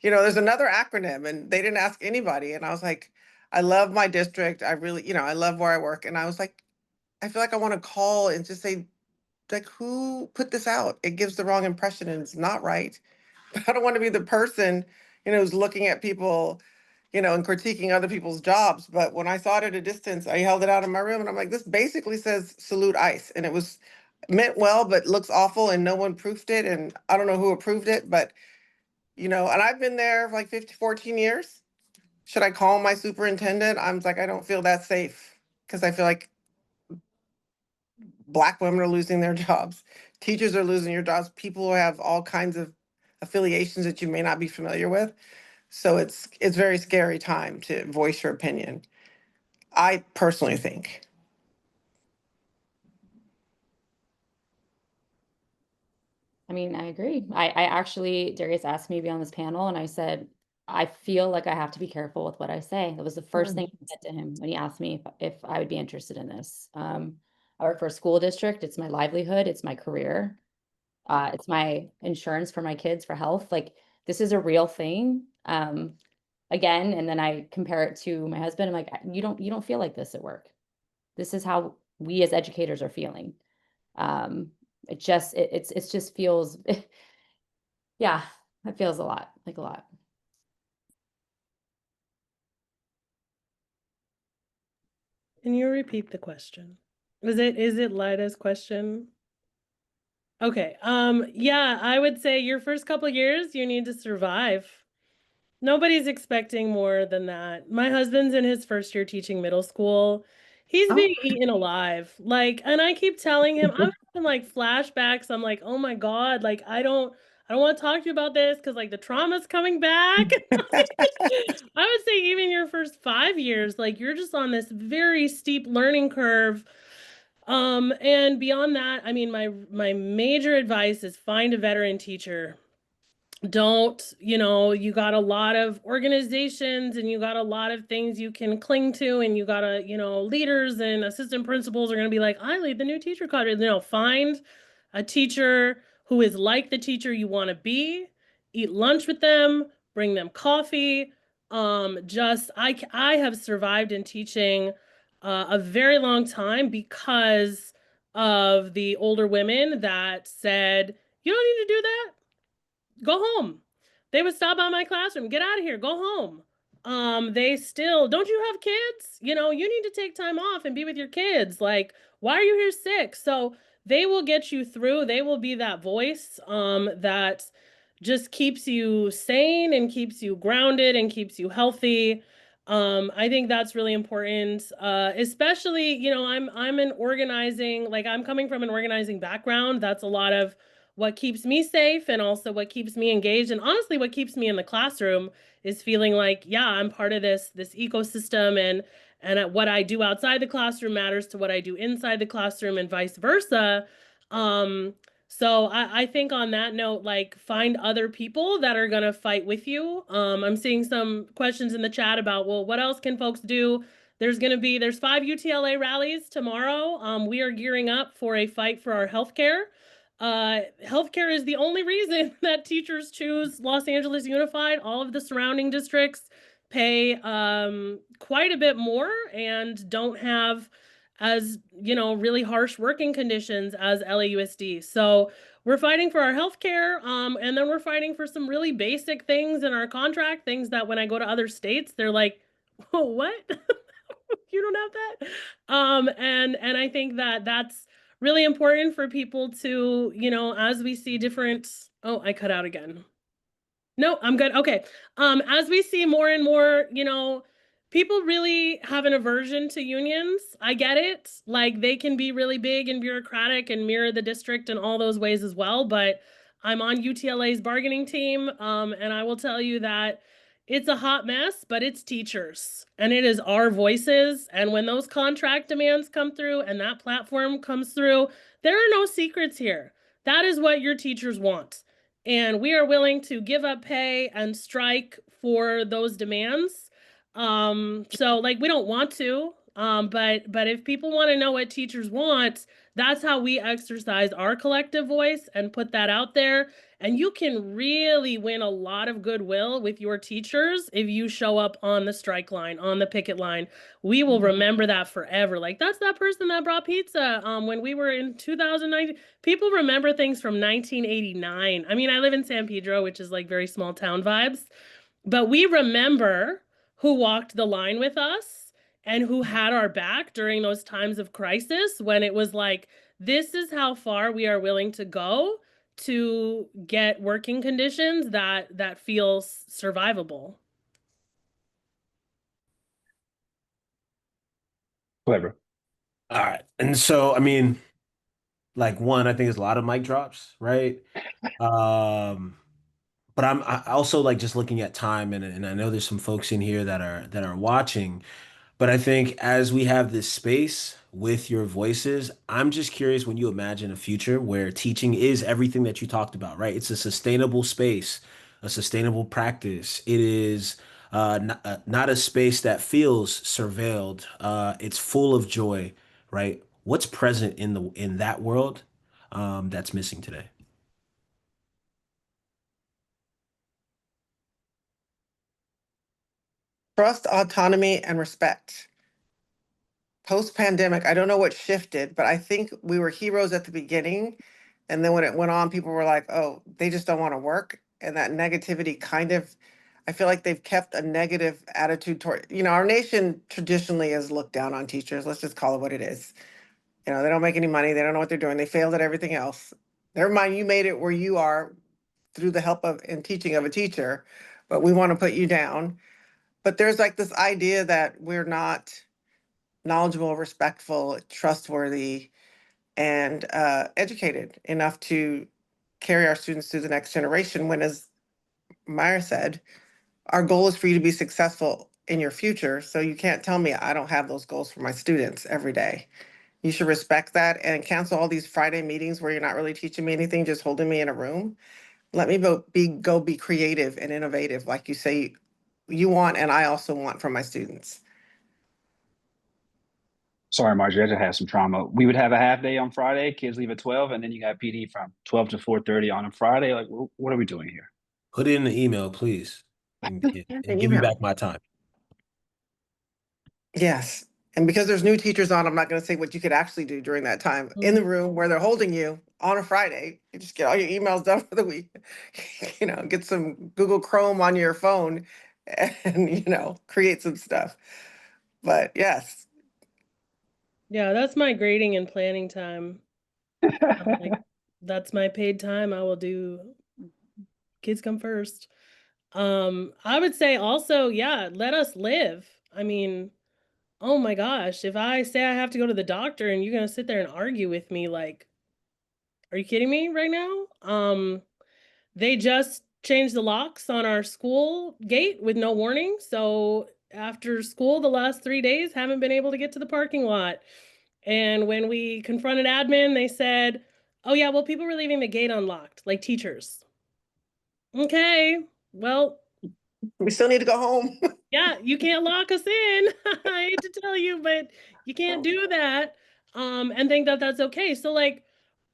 There's another acronym, and they didn't ask anybody. And I was like, I love my district. I really, I love where I work. And I was like, I feel like I want to call and just say, like, who put this out? It gives the wrong impression and it's not right. But I don't want to be the person, who's looking at people, and critiquing other people's jobs. But when I saw it at a distance, I held it out in my room and I'm like, this basically says salute ICE. And it was meant well, but looks awful and no one proofed it. And I don't know who approved it, but, and I've been there for like 14 years. Should I call my superintendent? I'm like, I don't feel that safe because I feel like Black women are losing their jobs. Teachers are losing your jobs. People who have all kinds of affiliations that you may not be familiar with. So it's very scary time to voice your opinion. I personally think. I mean, I agree. I actually, Darius asked me to be on this panel, and I said, I feel like I have to be careful with what I say. That was the first thing I said to him when he asked me if I would be interested in this. I work for a school district. It's my livelihood. It's my career. It's my insurance for my kids for health. Like, this is a real thing. Again, and then I compare it to my husband. I'm like, you don't feel like this at work. This is how we as educators are feeling. It just feels, yeah, it feels a lot, like a lot. Can you repeat the question? Is it Lida's question? Okay. Yeah, I would say your first couple years, you need to survive. Nobody's expecting more than that. My husband's in his first year teaching middle school. He's being eaten alive. And I keep telling him, I'm having like flashbacks. I'm like, oh my God, like I don't want to talk to you about this because like the trauma's coming back. I would say even your first 5 years, like you're just on this very steep learning curve. And beyond that, I mean, my major advice is find a veteran teacher. Don't, you got a lot of organizations and you got a lot of things you can cling to, and you got leaders and assistant principals are going to be like, I lead the new teacher cadre. Find a teacher who is like the teacher you want to be, eat lunch with them, bring them coffee. I have survived in teaching a very long time because of the older women that said, you don't need to do that, go home. They would stop by my classroom, get out of here, go home. They still, don't you have kids? You need to take time off and be with your kids. Like, why are you here sick? So they will get you through. They will be that voice that just keeps you sane and keeps you grounded and keeps you healthy. I think that's really important. Especially, I'm an organizing, like I'm coming from an organizing background. That's a lot of what keeps me safe and also what keeps me engaged. And honestly, what keeps me in the classroom is feeling like, yeah, I'm part of this ecosystem, and what I do outside the classroom matters to what I do inside the classroom and vice versa. So I think on that note, like find other people that are going to fight with you. I'm seeing some questions in the chat about, well, what else can folks do? There's 5 UTLA rallies tomorrow. We are gearing up for a fight for our healthcare. Healthcare is the only reason that teachers choose Los Angeles Unified. All of the surrounding districts pay quite a bit more and don't have as really harsh working conditions as LAUSD. So we're fighting for our healthcare, and then we're fighting for some really basic things in our contract, things that when I go to other states, they're like, oh, what? You don't have that. And I think that that's really important for people to, as we see different, oh, I cut out again. No, I'm good. Okay. As we see more and more, people really have an aversion to unions. I get it. Like they can be really big and bureaucratic and mirror the district in all those ways as well. But I'm on UTLA's bargaining team. And I will tell you that it's a hot mess, but it's teachers and it is our voices. And when those contract demands come through and that platform comes through, there are no secrets here. That is what your teachers want. And we are willing to give up pay and strike for those demands. So like we don't want to, but if people want to know what teachers want, that's how we exercise our collective voice and put that out there. And you can really win a lot of goodwill with your teachers if you show up on the strike line, on the picket line. We will remember that forever. Like that's that person that brought pizza when we were in 2019. People remember things from 1989. I mean, I live in San Pedro, which is like very small town vibes, but we remember who walked the line with us and who had our back during those times of crisis when it was like, this is how far we are willing to go to get working conditions that feels survivable. Clever. All right. And so, I mean, like one, I think there's a lot of mic drops, right? Um, but I also like just looking at time and I know there's some folks in here that are watching. But I think as we have this space with your voices, I'm just curious when you imagine a future where teaching is everything that you talked about, right? It's a sustainable space, a sustainable practice. It is not a space that feels surveilled. It's full of joy, right? What's present in that world that's missing today? Trust, autonomy, and respect. Post-pandemic, I don't know what shifted, but I think we were heroes at the beginning. And then when it went on, people were like, oh, they just don't want to work. And that negativity kind of, I feel like they've kept a negative attitude toward, our nation traditionally has looked down on teachers. Let's just call it what it is. They don't make any money. They don't know what they're doing. They failed at everything else. Never mind, you made it where you are through the help of and teaching of a teacher, but we want to put you down. But there's like this idea that we're not knowledgeable, respectful, trustworthy, and educated enough to carry our students through the next generation. When, as Meyer said, our goal is for you to be successful in your future. So you can't tell me I don't have those goals for my students every day. You should respect that and cancel all these Friday meetings where you're not really teaching me anything, just holding me in a room. Let me go be creative and innovative, like you say you want, and I also want from my students. Sorry, Marjorie, I just had some trauma. We would have a half day on Friday. Kids leave at 12, and then you got PD from 12 to 4:30 on a Friday. Like, what are we doing here? Put it in the email, please, and give me Email. back my time. Yes. And because there's new teachers on, I'm not going to say what you could actually do during that time in the room where they're holding you on a Friday. You just get all your emails done for the week, get some Google Chrome on your phone and, create some stuff. But yes, Yeah, that's my grading and planning time. Like that's my paid time. I will do kids come first. I would say also, yeah, let us live. I mean, oh my gosh, if I say I have to go to the doctor and you're gonna sit there and argue with me, like, are you kidding me right now? They just changed the locks on our school gate with no warning. So after school, the last 3 days, haven't been able to get to the parking lot. And when we confronted admin, they said, oh yeah, well, people were leaving the gate unlocked, like teachers. Okay, well, we still need to go home. yeah, you can't lock us in. I hate to tell you, but you can't do that. And think that that's okay. So like,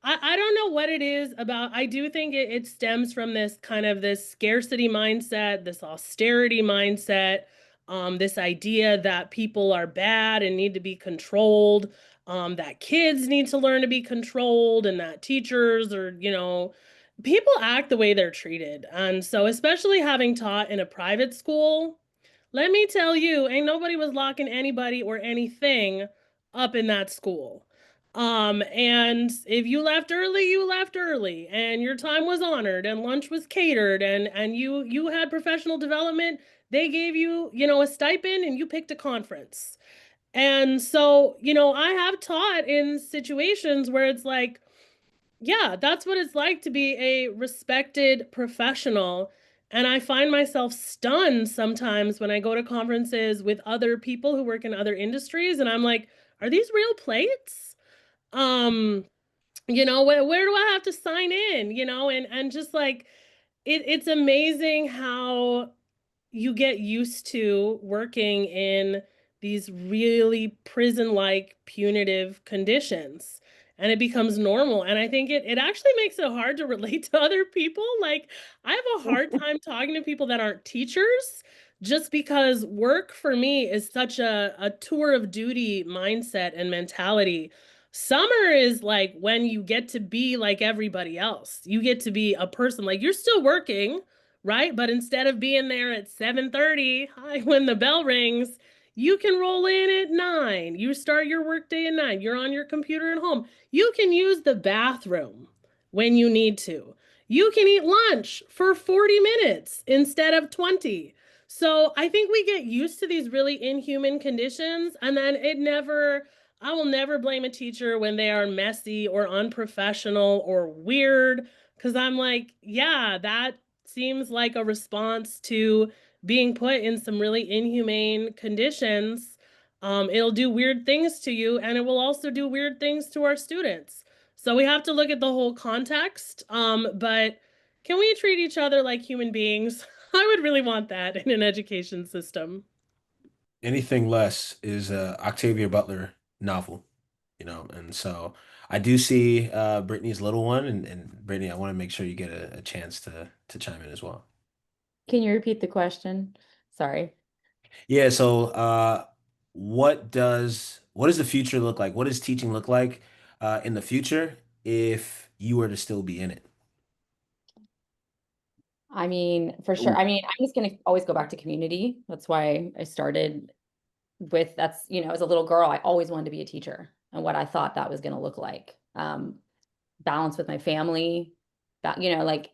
I don't know what it is about. I do think it stems from this kind of this scarcity mindset, this austerity mindset, this idea that people are bad and need to be controlled, that kids need to learn to be controlled, and that teachers are, people act the way they're treated. And so, especially having taught in a private school, let me tell you, ain't nobody was locking anybody or anything up in that school. And if you left early, you left early, and your time was honored, and lunch was catered, and you had professional development. They gave you, a stipend, and you picked a conference. And so, I have taught in situations where it's like, yeah, that's what it's like to be a respected professional. And I find myself stunned sometimes when I go to conferences with other people who work in other industries, and I'm like, are these real plates? Um, where do I have to sign in? And just like it's amazing how you get used to working in these really prison-like punitive conditions, and it becomes normal. And I think it actually makes it hard to relate to other people. Like, I have a hard time talking to people that aren't teachers, just because work for me is such a tour of duty mindset and mentality. Summer is like when you get to be like everybody else. You get to be a person, like you're still working, right? But instead of being there at 7:30, when the bell rings, you can roll in at 9. You start your workday at 9. You're on your computer at home. You can use the bathroom when you need to. You can eat lunch for 40 minutes instead of 20. So I think we get used to these really inhuman conditions, and then I will never blame a teacher when they are messy or unprofessional or weird, because I'm like, yeah, that seems like a response to being put in some really inhumane conditions. It'll do weird things to you, and it will also do weird things to our students. So we have to look at the whole context. But can we treat each other like human beings? I would really want that in an education system. Anything less is a Octavia Butler novel, and so I do see Brittany's little one, and Brittany, I want to make sure you get a chance to chime in as well. Can you repeat the question? Sorry. Yeah, so what does the future look like? What does teaching look like in the future if you were to still be in it? I mean, for sure. Ooh. I mean, I'm just going to always go back to community. That's why I started as a little girl, I always wanted to be a teacher and what I thought that was going to look like. Balance with my family, like,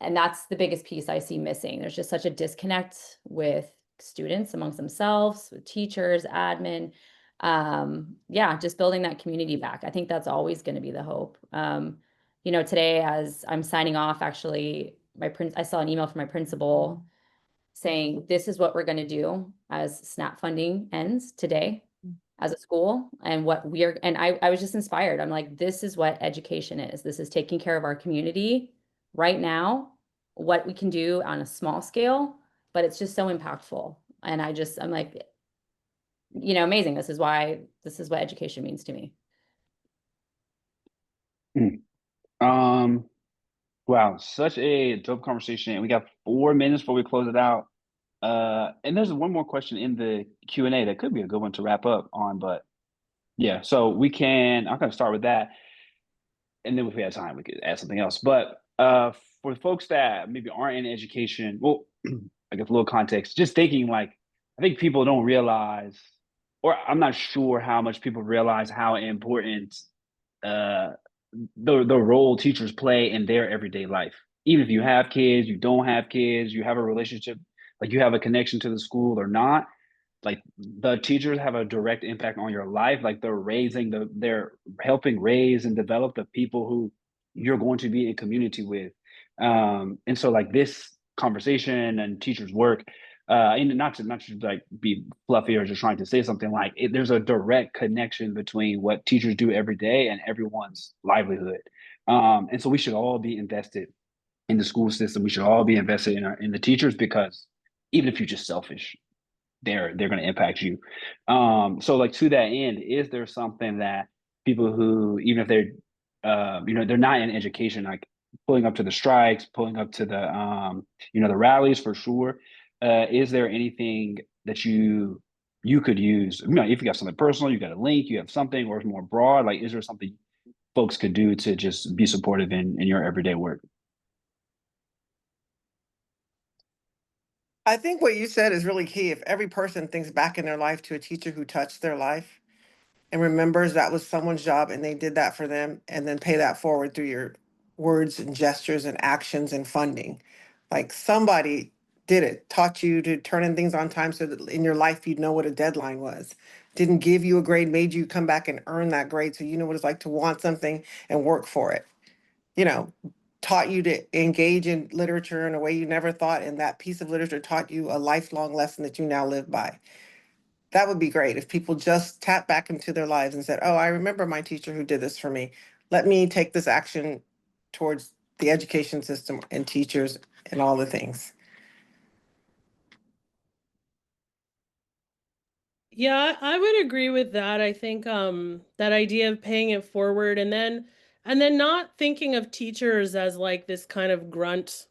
and that's the biggest piece I see missing. There's just such a disconnect with students amongst themselves, with teachers, admin. Yeah, just building that community back. I think that's always going to be the hope. Today as I'm signing off, actually, I saw an email from my principal saying, this is what we're going to do as SNAP funding ends today as a school, and I was just inspired. I'm like, this is what education is. This is taking care of our community right now, what we can do on a small scale, but it's just so impactful. And I'm like, amazing. This is what education means to me. Wow, such a dope conversation. We got 4 minutes before we close it out. And there's one more question in the Q&A that could be a good one to wrap up on, but yeah, so I'm gonna start with that. And then if we have time, we could add something else. But for the folks that maybe aren't in education, well, I guess a little context, just thinking like, I think people don't realize, or I'm not sure how much people realize how important uh, the role teachers play in their everyday life. Even if you have kids, you don't have kids, you have a relationship, like you have a connection to the school or not, like the teachers have a direct impact on your life. Like they're helping raise and develop the people who you're going to be in community with. And so like this conversation and teachers work, and not to like be fluffy or just trying to say something, like there's a direct connection between what teachers do every day and everyone's livelihood. And so we should all be invested in the school system. We should all be invested in the teachers, because even if you're just selfish, they're going to impact you. So like to that end, is there something that people who, even if they're they're not in education, like pulling up to the strikes, pulling up to the the rallies for sure, is there anything that you could use, if you got something personal, you got a link, you have something, or it's more broad, like is there something folks could do to just be supportive in your everyday work? I think what you said is really key. If every person thinks back in their life to a teacher who touched their life and remembers that was someone's job and they did that for them, and then pay that forward through your words and gestures and actions and funding. Like somebody did it, taught you to turn in things on time so that in your life you'd know what a deadline was. Didn't give you a grade, made you come back and earn that grade so you know what it's like to want something and work for it. You know, taught you to engage in literature in a way you never thought, and that piece of literature taught you a lifelong lesson that you now live by. That would be great if people just tap back into their lives and said, "Oh, I remember my teacher who did this for me. Let me take this action towards the education system and teachers and all the things." Yeah, I would agree with that. I think that idea of paying it forward and then not thinking of teachers as like this kind of grunt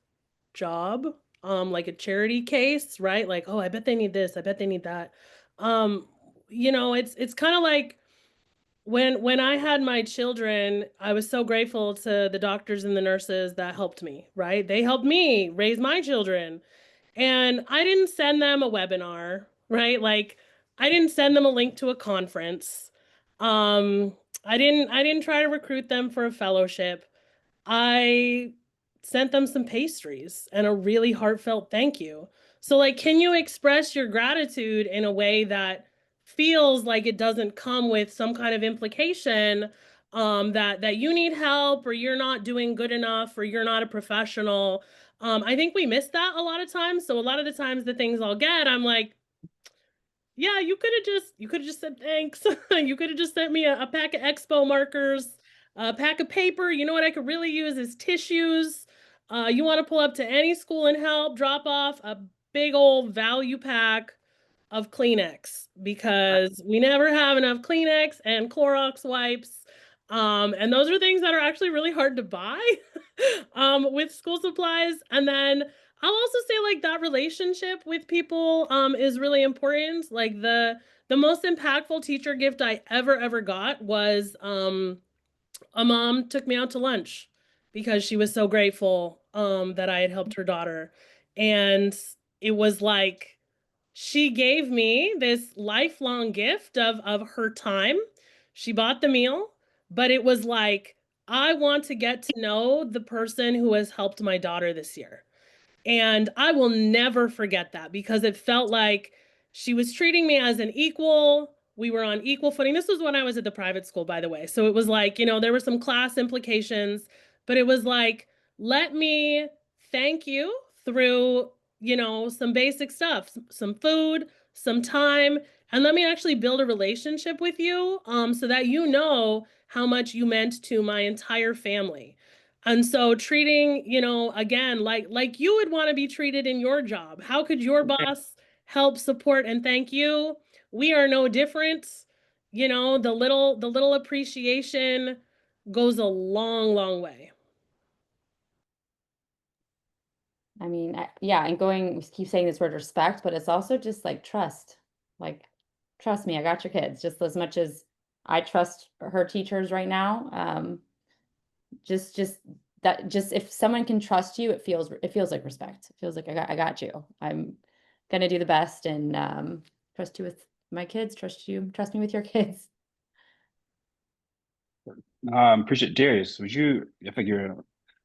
job, like a charity case, right? Like, oh, I bet they need this, I bet they need that. Um, it's kind of like when I had my children, I was so grateful to the doctors and the nurses that helped me, right? They helped me raise my children. And I didn't send them a webinar, right? Like I didn't send them a link to a conference. Um, I didn't try to recruit them for a fellowship. I sent them some pastries and a really heartfelt thank you. So like can you express your gratitude in a way that feels like it doesn't come with some kind of implication that you need help or you're not doing good enough or you're not a professional. I think we miss that a lot of times. So a lot of the times the things I'll get, I'm like, yeah, you could have just said thanks. You could have just sent me a pack of expo markers, a pack of paper. You know what I could really use is tissues. You want to pull up to any school and help, drop off a big old value pack of Kleenex because we never have enough Kleenex and Clorox wipes. And those are things that are actually really hard to buy with school supplies. And then I'll also say like that relationship with people is really important. Like the most impactful teacher gift I ever got was a mom took me out to lunch because she was so grateful that I had helped her daughter. And it was like she gave me this lifelong gift of her time. She bought the meal, but it was like I want to get to know the person who has helped my daughter this year. And I will never forget that because it felt like she was treating me as an equal. We were on equal footing. This was when I was at the private school, by the way. So it was like, there were some class implications, but it was like, let me thank you through, some basic stuff, some food, some time, and let me actually build a relationship with you so that you know how much you meant to my entire family. And so treating, again, like you would want to be treated in your job. How could your boss help support and thank you? We are no different. The little appreciation goes a long way. I mean, yeah, and we keep saying this word respect, but it's also just like trust. Like, trust me, I got your kids just as much as I trust her teachers right now. Just that, just if someone can trust you, it feels like respect. It feels like I got you. I'm gonna do the best and trust you with my kids, trust me with your kids. Appreciate Darius. I think you're a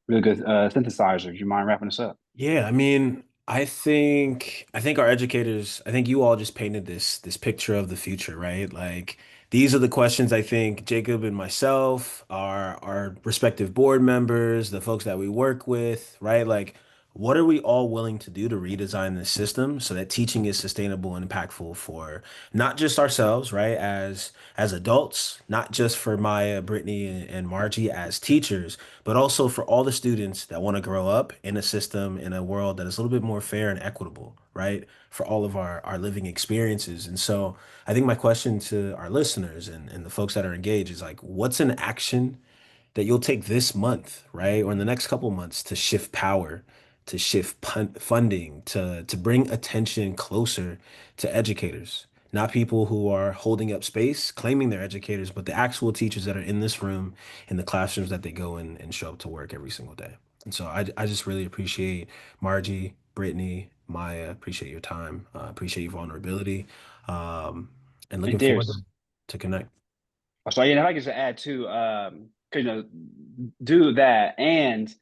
really good synthesizer. Would you mind wrapping us up? Yeah, I mean, I think our educators, I think you all just painted this picture of the future, right? Like these are the questions I think Jacob and myself, our respective board members, the folks that we work with, right? Like what are we all willing to do to redesign the system so that teaching is sustainable and impactful for not just ourselves, right? As adults, not just for Maya, Brittany, and Margie as teachers, but also for all the students that want to grow up in a system, in a world that is a little bit more fair and equitable, right? For all of our living experiences. And so I think my question to our listeners and the folks that are engaged is like, what's an action that you'll take this month, right? Or in the next couple months to shift power, to shift funding, to bring attention closer to educators, not people who are holding up space, claiming they're educators, but the actual teachers that are in this room, in the classrooms that they go in and show up to work every single day. And so I just really appreciate Margie, Brittany, Maya, appreciate your time. Appreciate your vulnerability. And And looking forward Darius, to connect. so yeah, and if I could just add too, 'cause, do that and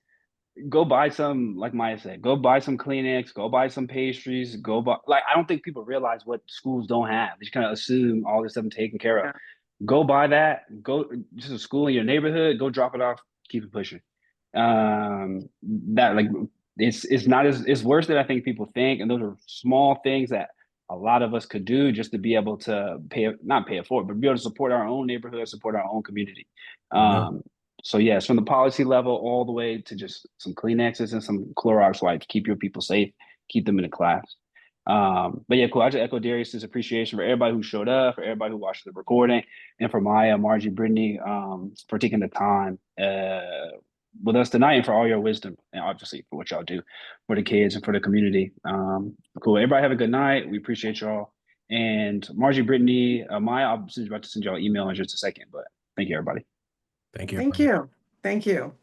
go buy some, like Maya said, go buy some Kleenex, go buy some pastries, go buy, like, I don't think people realize what schools don't have. They just kind of assume all this stuff taken care of. Yeah. Go buy that. Go just a school in your neighborhood. Go drop it off. Keep it pushing. That, like, it's not as, it's worse than I think people think, and those are small things that a lot of us could do just to be able to not pay it forward, but be able to support our own neighborhood, support our own community. Yeah. So yes, from the policy level all the way to just some Kleenexes and some Clorox wipes. Keep your people safe. Keep them in the class. But yeah, cool. I just echo Darius's appreciation for everybody who showed up, for everybody who watched the recording, and for Maya, Margie, Brittany, for taking the time with us tonight, and for all your wisdom, and obviously for what y'all do for the kids and for the community. Cool. Everybody have a good night. We appreciate y'all. And Margie, Brittany, Maya, I'm about to send y'all an email in just a second, but thank you, everybody. Thank you. Thank you. Thank you.